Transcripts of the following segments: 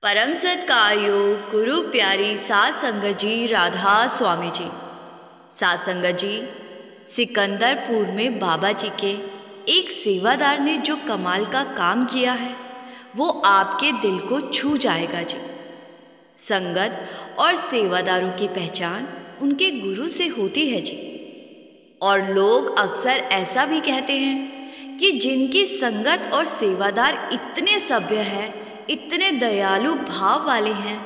परम सत्कारयोग गुरु प्यारी सात संगत जी राधा स्वामी जी। सात संगत जी, सिकंदरपुर में बाबा जी के एक सेवादार ने जो कमाल का काम किया है वो आपके दिल को छू जाएगा जी। संगत और सेवादारों की पहचान उनके गुरु से होती है जी। और लोग अक्सर ऐसा भी कहते हैं कि जिनकी संगत और सेवादार इतने सभ्य हैं, इतने दयालु भाव वाले हैं,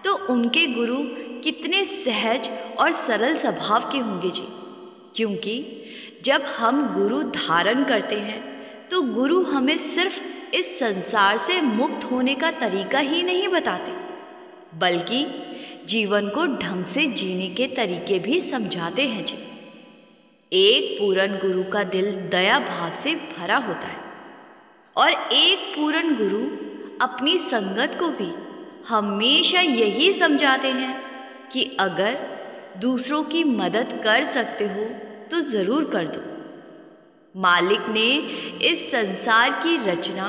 तो उनके गुरु कितने सहज और सरल स्वभाव के होंगे जी। क्योंकि जब हम गुरु धारण करते हैं तो गुरु हमें सिर्फ इस संसार से मुक्त होने का तरीका ही नहीं बताते, बल्कि जीवन को ढंग से जीने के तरीके भी समझाते हैं जी। एक पूर्ण गुरु का दिल दया भाव से भरा होता है और एक पूर्ण गुरु अपनी संगत को भी हमेशा यही समझाते हैं कि अगर दूसरों की मदद कर सकते हो तो ज़रूर कर दो। मालिक ने इस संसार की रचना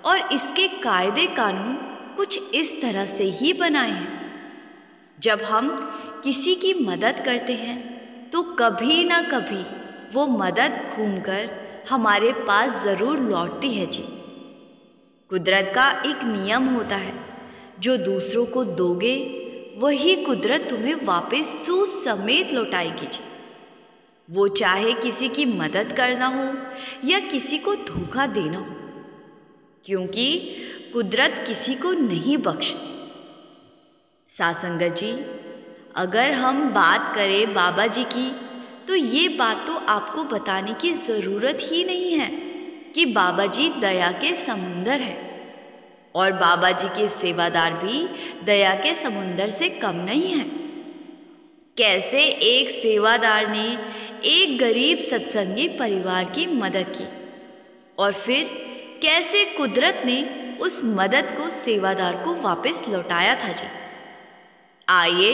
और इसके कायदे कानून कुछ इस तरह से ही बनाए हैं। जब हम किसी की मदद करते हैं तो कभी ना कभी वो मदद घूमकर हमारे पास ज़रूर लौटती है जी। कुदरत का एक नियम होता है, जो दूसरों को दोगे वही कुदरत तुम्हें वापस सूद समेत लौटाएगी जी। वो चाहे किसी की मदद करना हो या किसी को धोखा देना हो, क्योंकि कुदरत किसी को नहीं बख्शती। सासंगत जी, अगर हम बात करें बाबा जी की, तो ये बात तो आपको बताने की ज़रूरत ही नहीं है कि बाबा जी दया के समुंदर हैं और बाबा जी के सेवादार भी दया के समुंदर से कम नहीं हैं। कैसे एक सेवादार ने एक गरीब सत्संगी परिवार की मदद की और फिर कैसे कुदरत ने उस मदद को सेवादार को वापस लौटाया था जी। आइए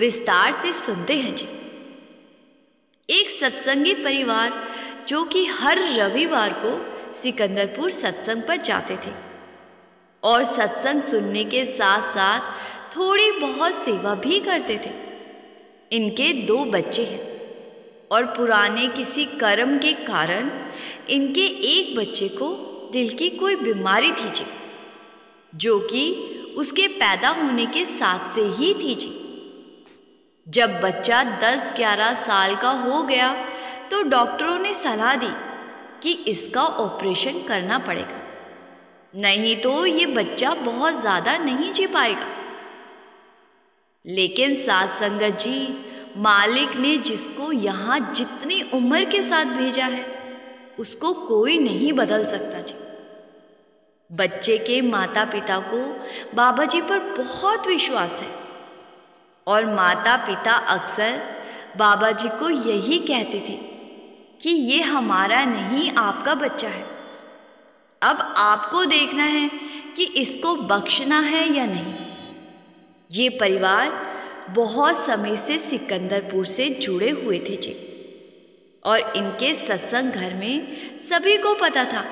विस्तार से सुनते हैं जी। एक सत्संगी परिवार जो कि हर रविवार को सिकंदरपुर सत्संग पर जाते थे और सत्संग सुनने के साथ साथ थोड़ी बहुत सेवा भी करते थे। इनके 2 बच्चे हैं और पुराने किसी कर्म के कारण इनके एक बच्चे को दिल की कोई बीमारी थी जी, जो कि उसके पैदा होने के साथ से ही थी जी। जब बच्चा 10-11 साल का हो गया तो डॉक्टरों ने सलाह दी कि इसका ऑपरेशन करना पड़ेगा, नहीं तो ये बच्चा बहुत ज़्यादा नहीं जी पाएगा। लेकिन सात संगत जी, मालिक ने जिसको यहाँ जितनी उम्र के साथ भेजा है उसको कोई नहीं बदल सकता जी। बच्चे के माता पिता को बाबा जी पर बहुत विश्वास है और माता पिता अक्सर बाबा जी को यही कहते थे कि ये हमारा नहीं आपका बच्चा है, अब आपको देखना है कि इसको बख्शना है या नहीं। ये परिवार बहुत समय से सिकंदरपुर से जुड़े हुए थे जी और इनके सत्संग घर में सभी को पता था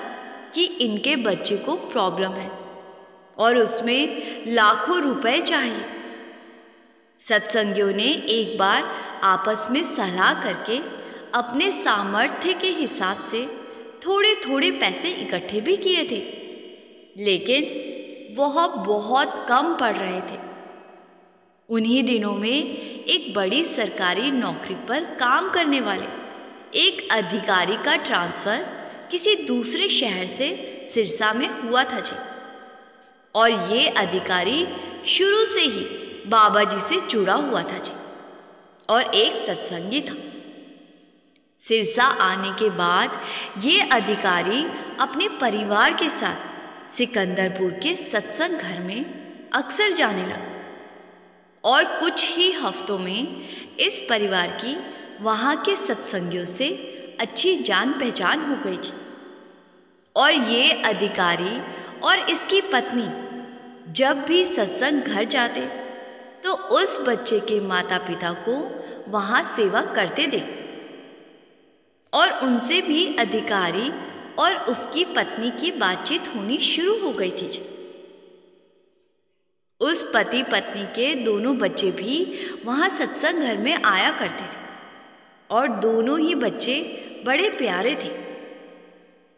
कि इनके बच्चे को प्रॉब्लम है और उसमें लाखों रुपए चाहिए। सत्संगियों ने एक बार आपस में सलाह करके अपने सामर्थ्य के हिसाब से थोड़े थोड़े पैसे इकट्ठे भी किए थे, लेकिन वह बहुत कम पड़ रहे थे। उन्हीं दिनों में एक बड़ी सरकारी नौकरी पर काम करने वाले एक अधिकारी का ट्रांसफ़र किसी दूसरे शहर से सिरसा में हुआ था जी। और ये अधिकारी शुरू से ही बाबा जी से जुड़ा हुआ था जी और एक सत्संगी था। सिरसा आने के बाद ये अधिकारी अपने परिवार के साथ सिकंदरपुर के सत्संग घर में अक्सर जाने लगा और कुछ ही हफ्तों में इस परिवार की वहाँ के सत्संगियों से अच्छी जान पहचान हो गई थी। और ये अधिकारी और इसकी पत्नी जब भी सत्संग घर जाते तो उस बच्चे के माता पिता को वहाँ सेवा करते देखते और उनसे भी अधिकारी और उसकी पत्नी की बातचीत होनी शुरू हो गई थी। उस पति पत्नी के दोनों बच्चे भी वहाँ सत्संग घर में आया करते थे और दोनों ही बच्चे बड़े प्यारे थे।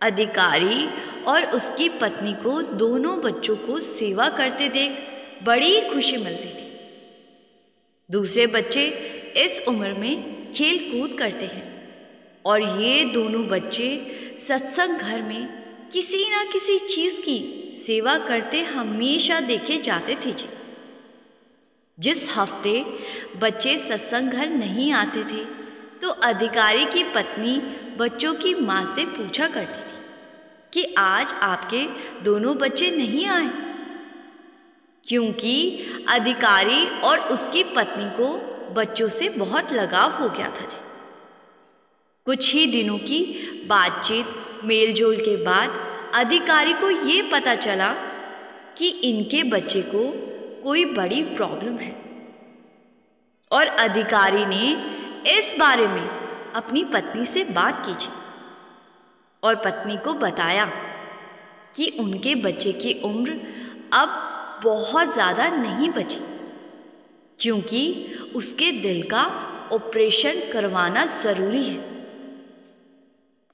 अधिकारी और उसकी पत्नी को दोनों बच्चों को सेवा करते देख बड़ी खुशी मिलती थी। दूसरे बच्चे इस उम्र में खेल कूद करते हैं और ये दोनों बच्चे सत्संग घर में किसी न किसी चीज़ की सेवा करते हमेशा देखे जाते थे जी। जिस हफ्ते बच्चे सत्संग घर नहीं आते थे तो अधिकारी की पत्नी बच्चों की माँ से पूछा करती थी कि आज आपके दोनों बच्चे नहीं आए, क्योंकि अधिकारी और उसकी पत्नी को बच्चों से बहुत लगाव हो गया था जी। कुछ ही दिनों की बातचीत मेलजोल के बाद अधिकारी को ये पता चला कि इनके बच्चे को कोई बड़ी प्रॉब्लम है और अधिकारी ने इस बारे में अपनी पत्नी से बात की जी और पत्नी को बताया कि उनके बच्चे की उम्र अब बहुत ज़्यादा नहीं बची, क्योंकि उसके दिल का ऑपरेशन करवाना ज़रूरी है।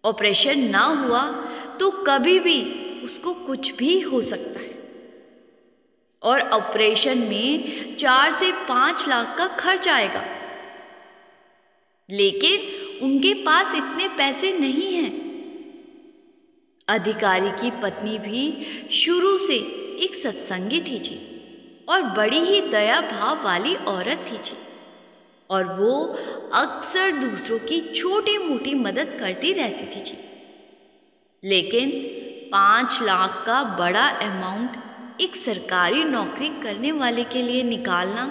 ऑपरेशन ना हुआ तो कभी भी उसको कुछ भी हो सकता है और ऑपरेशन में 4 से 5 लाख का खर्च आएगा, लेकिन उनके पास इतने पैसे नहीं हैं। अधिकारी की पत्नी भी शुरू से एक सत्संगी थी जी और बड़ी ही दया भाव वाली औरत थी जी और वो अक्सर दूसरों की छोटी मोटी मदद करती रहती थी जी। लेकिन 5 लाख का बड़ा अमाउंट एक सरकारी नौकरी करने वाले के लिए निकालना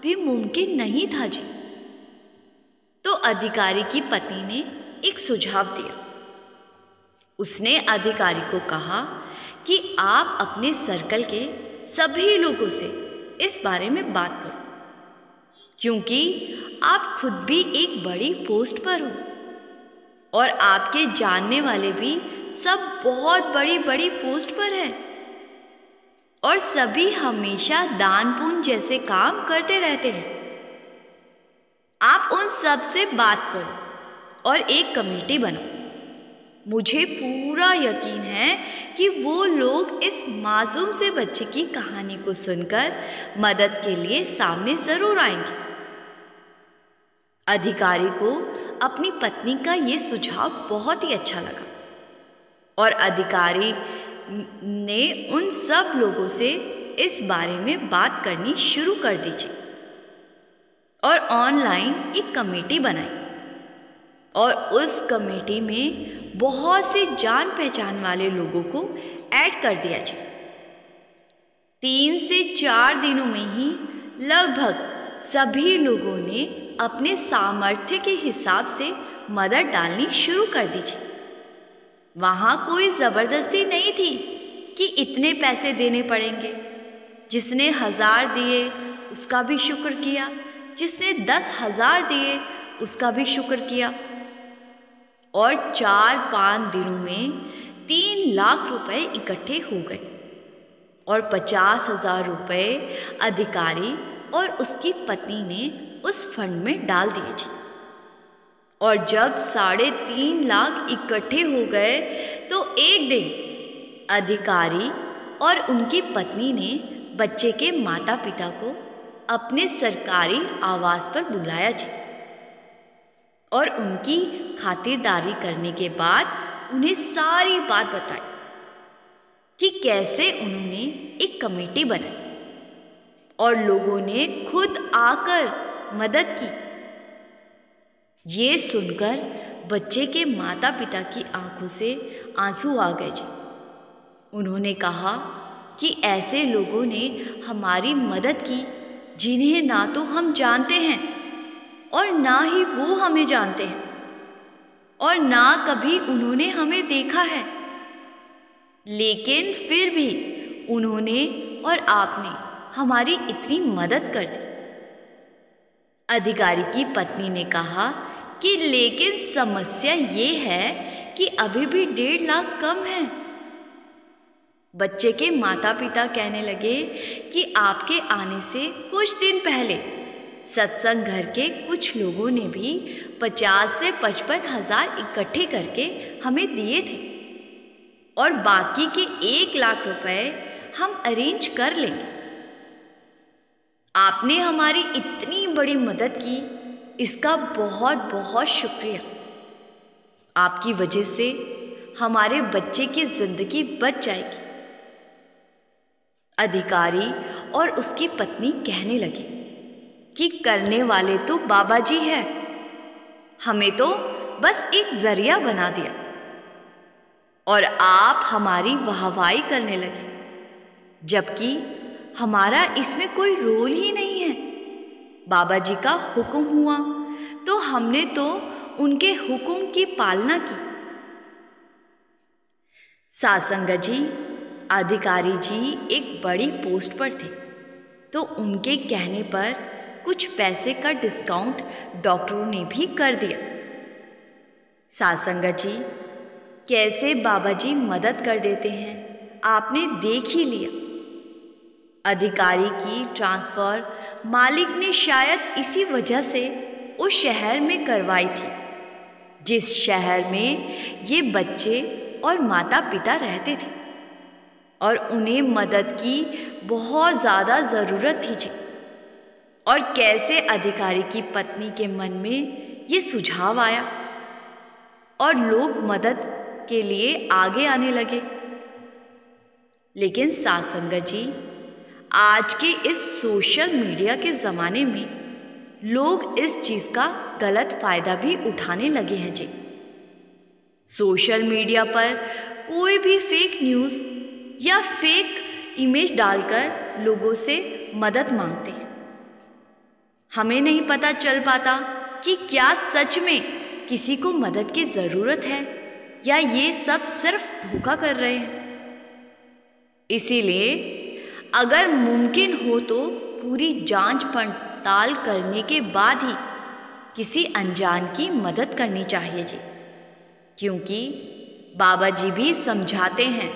भी मुमकिन नहीं था जी। तो अधिकारी की पत्नी ने एक सुझाव दिया। उसने अधिकारी को कहा कि आप अपने सर्कल के सभी लोगों से इस बारे में बात करो, क्योंकि आप खुद भी एक बड़ी पोस्ट पर हो और आपके जानने वाले भी सब बहुत बड़ी बड़ी पोस्ट पर हैं और सभी हमेशा दान पुण्य जैसे काम करते रहते हैं। आप उन सब से बात करो और एक कमेटी बनाओ। मुझे पूरा यकीन है कि वो लोग इस मासूम से बच्चे की कहानी को सुनकर मदद के लिए सामने ज़रूर आएंगे। अधिकारी को अपनी पत्नी का ये सुझाव बहुत ही अच्छा लगा और अधिकारी ने उन सब लोगों से इस बारे में बात करनी शुरू कर दी और ऑनलाइन एक कमेटी बनाई और उस कमेटी में बहुत से जान पहचान वाले लोगों को ऐड कर दिया जाए। 3 से 4 दिनों में ही लगभग सभी लोगों ने अपने सामर्थ्य के हिसाब से मदद डालनी शुरू कर दी। वहाँ कोई ज़बरदस्ती नहीं थी कि इतने पैसे देने पड़ेंगे। जिसने 1000 दिए उसका भी शुक्र किया, जिसने 10,000 दिए उसका भी शुक्र किया और 4-5 दिनों में 3 लाख रुपए इकट्ठे हो गए और 50,000 रुपए अधिकारी और उसकी पत्नी ने उस फंड में डाल दिए जी। और जब 3.5 लाख इकट्ठे हो गए तो एक दिन अधिकारी और उनकी पत्नी ने बच्चे के माता पिता को अपने सरकारी आवास पर बुलाया जी और उनकी खातिरदारी करने के बाद उन्हें सारी बात बताई कि कैसे उन्होंने एक कमेटी बनाई और लोगों ने खुद आकर मदद की। ये सुनकर बच्चे के माता पिता की आंखों से आंसू आ गए जी। उन्होंने कहा कि ऐसे लोगों ने हमारी मदद की जिन्हें ना तो हम जानते हैं और ना ही वो हमें जानते हैं और ना कभी उन्होंने हमें देखा है, लेकिन फिर भी उन्होंने और आपने हमारी इतनी मदद कर दी। अधिकारी की पत्नी ने कहा कि लेकिन समस्या ये है कि अभी भी 1.5 लाख कम है। बच्चे के माता पिता कहने लगे कि आपके आने से कुछ दिन पहले सत्संग घर के कुछ लोगों ने भी 50 से 55 हजार इकट्ठे करके हमें दिए थे और बाकी के 1 लाख रुपए हम अरेंज कर लेंगे। आपने हमारी इतनी बड़ी मदद की, इसका बहुत बहुत शुक्रिया। आपकी वजह से हमारे बच्चे की जिंदगी बच जाएगी। अधिकारी और उसकी पत्नी कहने लगे कि करने वाले तो बाबा जी हैं, हमें तो बस एक जरिया बना दिया और आप हमारी वाहवाही करने लगे, जबकि हमारा इसमें कोई रोल ही नहीं है। बाबा जी का हुक्म हुआ तो हमने तो उनके हुक्म की पालना की। सासंग जी, अधिकारी जी एक बड़ी पोस्ट पर थे, तो उनके कहने पर कुछ पैसे का डिस्काउंट डॉक्टरों ने भी कर दिया। सासंग जी, कैसे बाबा जी मदद कर देते हैं आपने देख ही लिया। अधिकारी की ट्रांसफ़र मालिक ने शायद इसी वजह से उस शहर में करवाई थी जिस शहर में ये बच्चे और माता पिता रहते थे और उन्हें मदद की बहुत ज़्यादा ज़रूरत थी जी। और कैसे अधिकारी की पत्नी के मन में ये सुझाव आया और लोग मदद के लिए आगे आने लगे। लेकिन सासंग जी, आज के इस सोशल मीडिया के ज़माने में लोग इस चीज़ का गलत फ़ायदा भी उठाने लगे हैं जी। सोशल मीडिया पर कोई भी फेक न्यूज़ या फेक इमेज डालकर लोगों से मदद मांगते हैं। हमें नहीं पता चल पाता कि क्या सच में किसी को मदद की ज़रूरत है या ये सब सिर्फ धोखा कर रहे हैं। इसीलिए अगर मुमकिन हो तो पूरी जांच पड़ताल करने के बाद ही किसी अनजान की मदद करनी चाहिए जी, क्योंकि बाबा जी भी समझाते हैं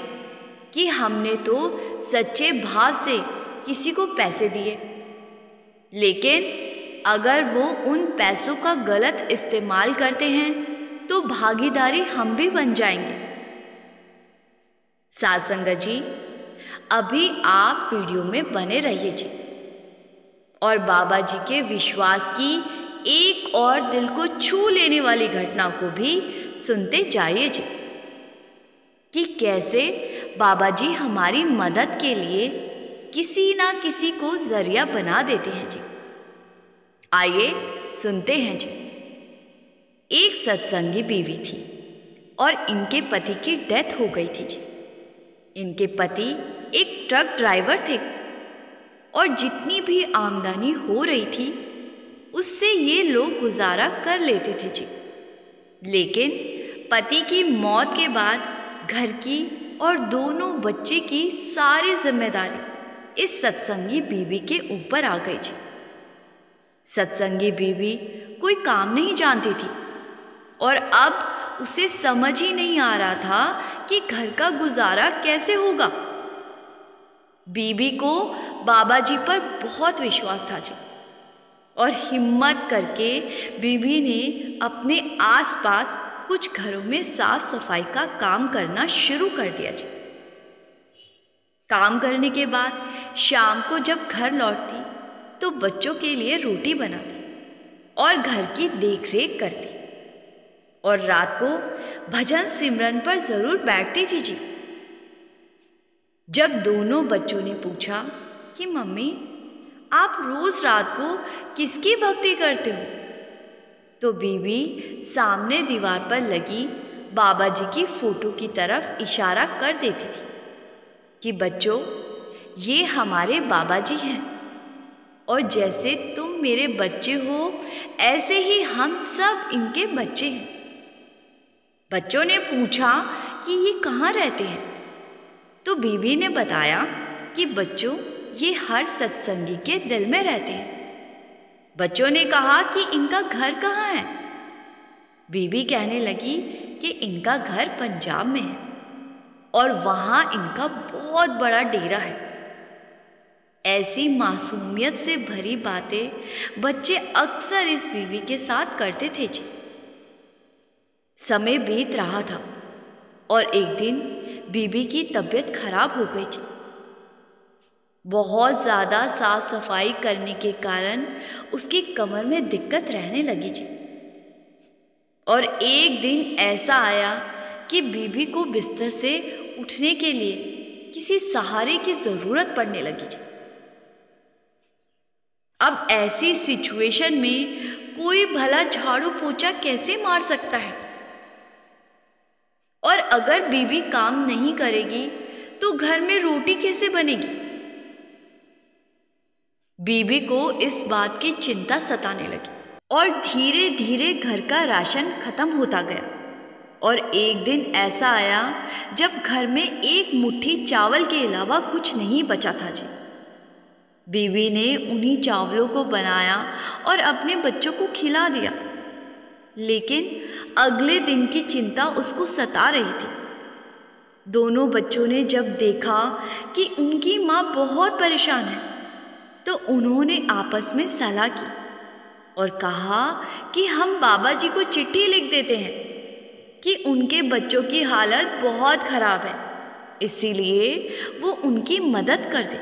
कि हमने तो सच्चे भाव से किसी को पैसे दिए, लेकिन अगर वो उन पैसों का गलत इस्तेमाल करते हैं तो भागीदारी हम भी बन जाएंगे। सासंग जी, अभी आप वीडियो में बने रहिए जी और बाबा जी के विश्वास की एक और दिल को छू लेने वाली घटना को भी सुनते जाइए जी कि कैसे बाबा जी हमारी मदद के लिए किसी ना किसी को जरिया बना देते हैं जी। आइए सुनते हैं जी। एक सत्संगी बीवी थी और इनके पति की डेथ हो गई थी जी। इनके पति एक ट्रक ड्राइवर थे और जितनी भी आमदनी हो रही थी उससे ये लोग गुजारा कर लेते थे जी। लेकिन पति की मौत के बाद घर की और दोनों बच्चे की सारी जिम्मेदारी इस सत्संगी बीवी के ऊपर आ गई जी। सत्संगी बीवी कोई काम नहीं जानती थी और अब उसे समझ ही नहीं आ रहा था कि घर का गुजारा कैसे होगा। बीबी को बाबा जी पर बहुत विश्वास था जी और हिम्मत करके बीबी ने अपने आसपास कुछ घरों में साफ सफाई का काम करना शुरू कर दिया जी। काम करने के बाद शाम को जब घर लौटती तो बच्चों के लिए रोटी बनाती और घर की देखरेख करती और रात को भजन सिमरन पर जरूर बैठती थी जी। जब दोनों बच्चों ने पूछा कि मम्मी, आप रोज रात को किसकी भक्ति करते हो, तो बीबी सामने दीवार पर लगी बाबा जी की फोटो की तरफ इशारा कर देती थी कि बच्चों, ये हमारे बाबा जी हैं और जैसे तुम मेरे बच्चे हो ऐसे ही हम सब इनके बच्चे हैं। बच्चों ने पूछा कि ये कहाँ रहते हैं, तो बीबी ने बताया कि बच्चों, ये हर सत्संगी के दिल में रहते हैं। बच्चों ने कहा कि इनका घर कहाँ है। बीबी कहने लगी कि इनका घर पंजाब में है और वहाँ इनका बहुत बड़ा डेरा है। ऐसी मासूमियत से भरी बातें बच्चे अक्सर इस बीवी के साथ करते थे जी। समय बीत रहा था और एक दिन बीबी की तबीयत खराब हो गई जी। बहुत ज़्यादा साफ सफाई करने के कारण उसकी कमर में दिक्कत रहने लगी जी। और एक दिन ऐसा आया कि बीबी को बिस्तर से उठने के लिए किसी सहारे की ज़रूरत पड़ने लगी जी। अब ऐसी सिचुएशन में कोई भला झाड़ू पोछा कैसे मार सकता है? और अगर बीबी काम नहीं करेगी तो घर में रोटी कैसे बनेगी? बीबी को इस बात की चिंता सताने लगी और धीरे धीरे घर का राशन खत्म होता गया। और एक दिन ऐसा आया जब घर में एक मुट्ठी चावल के अलावा कुछ नहीं बचा था जी। बीवी ने उन्हीं चावलों को बनाया और अपने बच्चों को खिला दिया, लेकिन अगले दिन की चिंता उसको सता रही थी। दोनों बच्चों ने जब देखा कि उनकी माँ बहुत परेशान है तो उन्होंने आपस में सलाह की और कहा कि हम बाबा जी को चिट्ठी लिख देते हैं कि उनके बच्चों की हालत बहुत ख़राब है, इसीलिए वो उनकी मदद कर दे।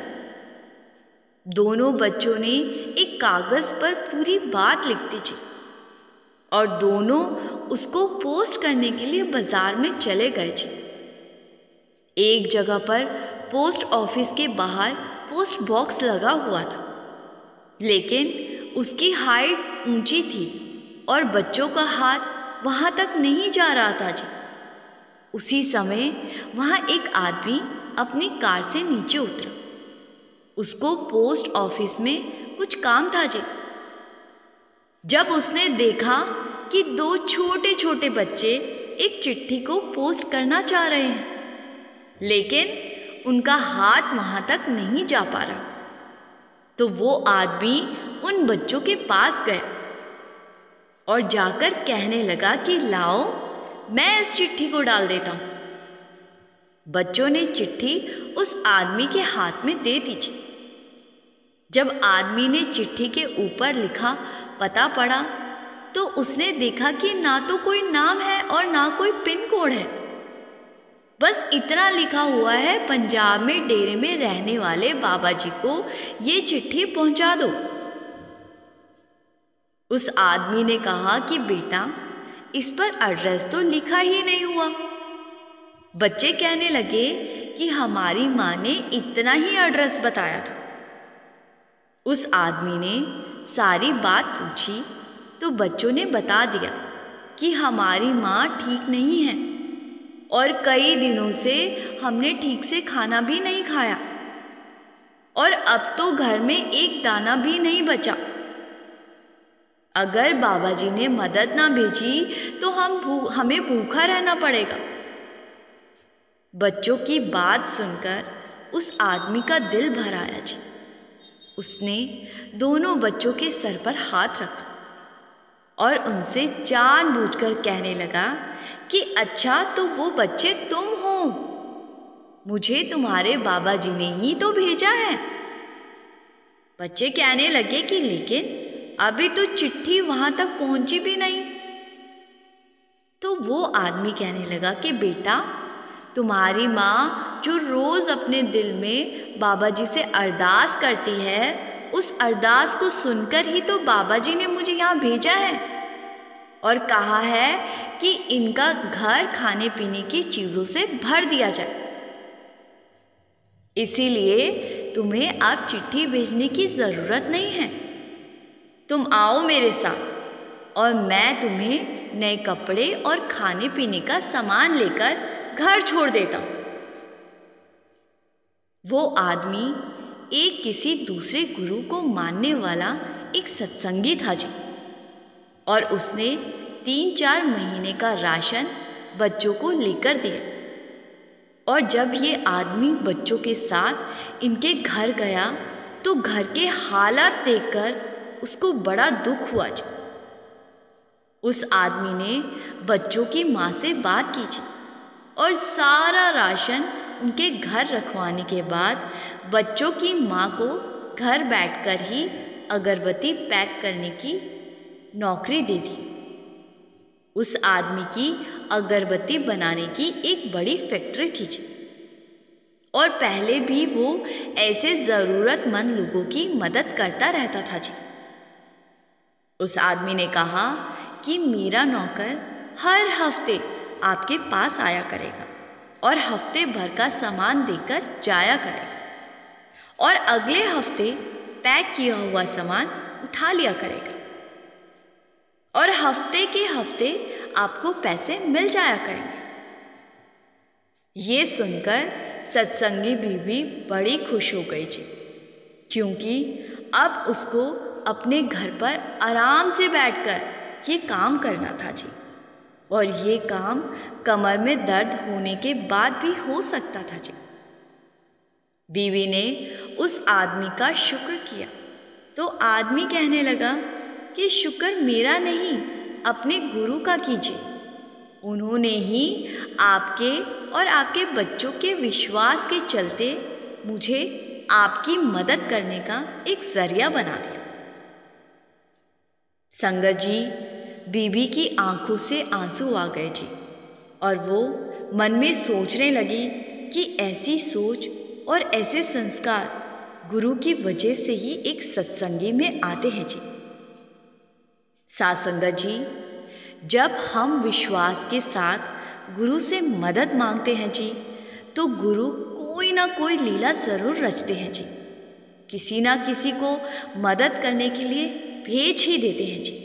दोनों बच्चों ने एक कागज़ पर पूरी बात लिख दी जी और दोनों उसको पोस्ट करने के लिए बाज़ार में चले गए जी। एक जगह पर पोस्ट ऑफिस के बाहर पोस्ट बॉक्स लगा हुआ था, लेकिन उसकी हाइट ऊंची थी और बच्चों का हाथ वहाँ तक नहीं जा रहा था जी। उसी समय वहाँ एक आदमी अपनी कार से नीचे उतरा। उसको पोस्ट ऑफिस में कुछ काम था जी। जब उसने देखा कि दो छोटे छोटे बच्चे एक चिट्ठी को पोस्ट करना चाह रहे हैं, लेकिन उनका हाथ वहाँ तक नहीं जा पा रहा, तो वो आदमी उन बच्चों के पास गया और जाकर कहने लगा कि लाओ, मैं इस चिट्ठी को डाल देता हूँ। बच्चों ने चिट्ठी उस आदमी के हाथ में दे दी। जब आदमी ने चिट्ठी के ऊपर लिखा पता पढ़ा तो उसने देखा कि ना तो कोई नाम है और ना कोई पिन कोड है। बस इतना लिखा हुआ है, पंजाब में डेरे में रहने वाले बाबा जी को ये चिट्ठी पहुंचा दो। उस आदमी ने कहा कि बेटा, इस पर एड्रेस तो लिखा ही नहीं हुआ। बच्चे कहने लगे कि हमारी माँ ने इतना ही एड्रेस बताया था। उस आदमी ने सारी बात पूछी तो बच्चों ने बता दिया कि हमारी माँ ठीक नहीं है और कई दिनों से हमने ठीक से खाना भी नहीं खाया और अब तो घर में एक दाना भी नहीं बचा। अगर बाबा जी ने मदद ना भेजी तो हमें भूखा रहना पड़ेगा। बच्चों की बात सुनकर उस आदमी का दिल भर आया जी। उसने दोनों बच्चों के सर पर हाथ रखा और उनसे जानबूझकर कहने लगा कि अच्छा, तो वो बच्चे तुम हो, मुझे तुम्हारे बाबा जी ने ही तो भेजा है। बच्चे कहने लगे कि लेकिन अभी तो चिट्ठी वहां तक पहुंची भी नहीं। तो वो आदमी कहने लगा कि बेटा, तुम्हारी माँ जो रोज़ अपने दिल में बाबा जी से अरदास करती है, उस अरदास को सुनकर ही तो बाबा जी ने मुझे यहाँ भेजा है और कहा है कि इनका घर खाने पीने की चीज़ों से भर दिया जाए। इसीलिए तुम्हें अब चिट्ठी भेजने की ज़रूरत नहीं है। तुम आओ मेरे साथ और मैं तुम्हें नए कपड़े और खाने पीने का सामान लेकर घर छोड़ देता हूँ। वो आदमी एक किसी दूसरे गुरु को मानने वाला एक सत्संगी था जी, और उसने 3-4 महीने का राशन बच्चों को लेकर दिया। और जब ये आदमी बच्चों के साथ इनके घर गया तो घर के हालात देखकर उसको बड़ा दुख हुआ जी। उस आदमी ने बच्चों की माँ से बात की जी और सारा राशन उनके घर रखवाने के बाद बच्चों की माँ को घर बैठकर ही अगरबत्ती पैक करने की नौकरी दे दी। उस आदमी की अगरबत्ती बनाने की एक बड़ी फैक्ट्री थी जी, और पहले भी वो ऐसे ज़रूरतमंद लोगों की मदद करता रहता था जी। उस आदमी ने कहा कि मेरा नौकर हर हफ्ते आपके पास आया करेगा और हफ्ते भर का सामान देकर जाया करेगा और अगले हफ्ते पैक किया हुआ सामान उठा लिया करेगा और हफ्ते के हफ्ते आपको पैसे मिल जाया करेंगे। ये सुनकर सत्संगी बीबी बड़ी खुश हो गई जी, क्योंकि अब उसको अपने घर पर आराम से बैठकर ये काम करना था जी, और ये काम कमर में दर्द होने के बाद भी हो सकता था जी। बीवी ने उस आदमी का शुक्र किया तो आदमी कहने लगा कि शुक्र मेरा नहीं, अपने गुरु का कीजिए। उन्होंने ही आपके और आपके बच्चों के विश्वास के चलते मुझे आपकी मदद करने का एक जरिया बना दिया। संगत जी, बीबी की आंखों से आंसू आ गए जी, और वो मन में सोचने लगी कि ऐसी सोच और ऐसे संस्कार गुरु की वजह से ही एक सत्संगी में आते हैं जी। साथ संगत जी, जब हम विश्वास के साथ गुरु से मदद मांगते हैं जी, तो गुरु कोई ना कोई लीला ज़रूर रचते हैं जी, किसी ना किसी को मदद करने के लिए भेज ही देते हैं जी।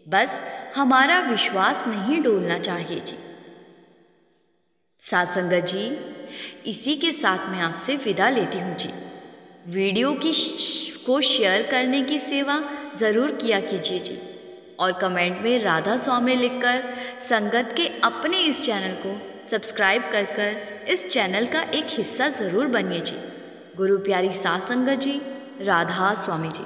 बस हमारा विश्वास नहीं डोलना चाहिए जी। साथ संगत जी, इसी के साथ मैं आपसे विदा लेती हूँ जी। वीडियो को शेयर करने की सेवा ज़रूर किया कीजिए जी, और कमेंट में राधा स्वामी लिखकर संगत के अपने इस चैनल को सब्सक्राइब कर इस चैनल का एक हिस्सा ज़रूर बनिए जी। गुरु प्यारी साथ संगत जी, राधा स्वामी जी।